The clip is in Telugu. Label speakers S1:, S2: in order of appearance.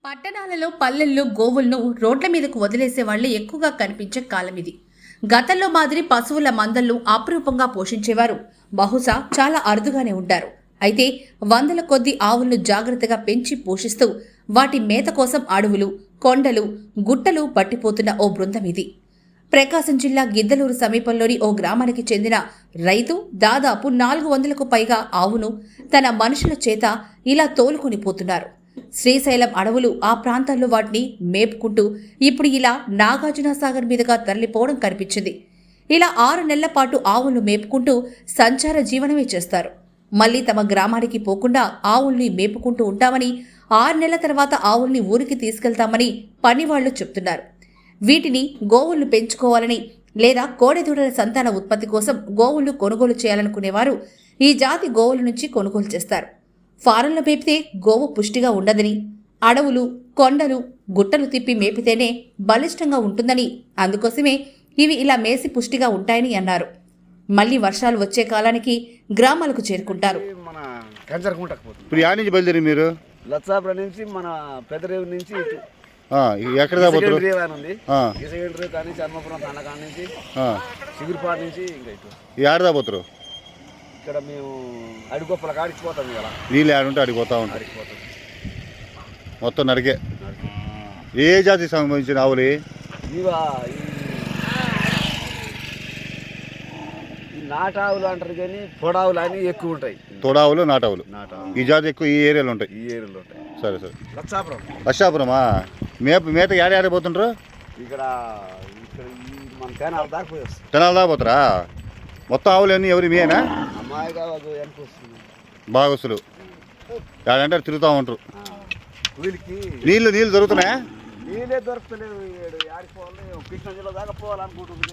S1: పట్టణాలలో పల్లెల్లో గోవులను రోడ్ల మీదకు వదిలేసే వాళ్లు ఎక్కువగా కనిపించే కాలం ఇది. గతంలో మాదిరి పశువుల మందలను అపురూపంగా పోషించేవారు బహుశా చాలా అరుదుగానే ఉంటారు. అయితే వందల కొద్ది ఆవులను జాగ్రత్తగా పెంచి పోషిస్తూ వాటి మేత కోసం అడవులు, కొండలు, గుట్టలు పట్టిపోతున్న ఓ బృందం ఇది. ప్రకాశం జిల్లా గిద్దలూరు సమీపంలోని ఓ గ్రామానికి చెందిన రైతు దాదాపు 400కు పైగా ఆవును తన మనుషుల చేత ఇలా తోలుకొని పోతున్నారు. శ్రీశైలం అడవులు ఆ ప్రాంతాల్లో వాటిని మేపుకుంటూ ఇప్పుడు ఇలా నాగార్జునసాగర్ మీదుగా తరలిపోవడం కనిపించింది. ఇలా 6 నెలల పాటు ఆవులను మేపుకుంటూ సంచార జీవనమే చేస్తారు. మళ్లీ తమ గ్రామానికి పోకుండా ఆవుల్ని మేపుకుంటూ ఉంటామని, 6 నెలల తర్వాత ఆవుల్ని ఊరికి తీసుకెళ్తామని పనివాళ్లు చెప్తున్నారు. వీటిని గోవులను పెంచుకోవాలని లేదా కోడెదూడల సంతాన ఉత్పత్తి కోసం గోవులను కొనుగోలు చేయాలనుకునేవారు ఈ జాతి గోవుల నుంచి కొనుగోలు చేస్తారు. ఫారంలో మేపితే గోవు పుష్టిగా ఉండదని, అడవులు, కొండలు, గుట్టలు తిప్పి మేపితేనే బలిష్టంగా ఉంటుందని, అందుకోసమే ఇవి ఇలా మేసి పుష్టిగా ఉంటాయని అన్నారు. మళ్లీ వర్షాలు వచ్చే కాలానికి గ్రామాలకు చేరుకుంటారు.
S2: ఇప్పుడు యా నుంచి బయలుదేరి మీరు?
S3: లచ్చాపురం నుంచి మన పెద్దరేవు నుంచి
S2: ఎక్కడ దాపోతారు?
S3: చర్మపురం తండకాడ నుంచి సిగురుపాడు నుంచి ఇంకా ఇటు
S2: ఏడ దాపోతారు?
S3: ఇక్కడ మేము అడిగొప్పల కాడిచిపోతాం కదా.
S2: నీళ్ళు ఏడుంటే అడిగిపోతా ఉంటారు. మొత్తం నడికే. ఏ జాతికి సంబంధించిన ఆవులు?
S3: ఈ నాటావులు అంటారు కానీ పొడావులు అని ఎక్కువ ఉంటాయి.
S2: తొడావులు, నాటావులు. ఈ జాతి ఎక్కువ ఈ ఏరియాలో ఉంటాయి.
S3: ఉంటాయి.
S2: సరే సరే.
S3: లక్షాపురమా
S2: మేత ఏడాడ పోతుంటారు?
S3: ఇక్కడ మన తెనాల దాకా పోయి వస్తాం.
S2: తెనాల దాకా పోతారా? మొత్తం ఆవులు అన్నీ ఎవరి మీనా? బాగొస్తులు ఏడంటే తిరుగుతూ ఉంటారు. నీళ్ళు దొరుకుతున్నాయా?
S3: నీళ్ళే దొరుకుతలేవు. కృష్ణా జిల్లా దాకా పోవాలనుకుంటుంది.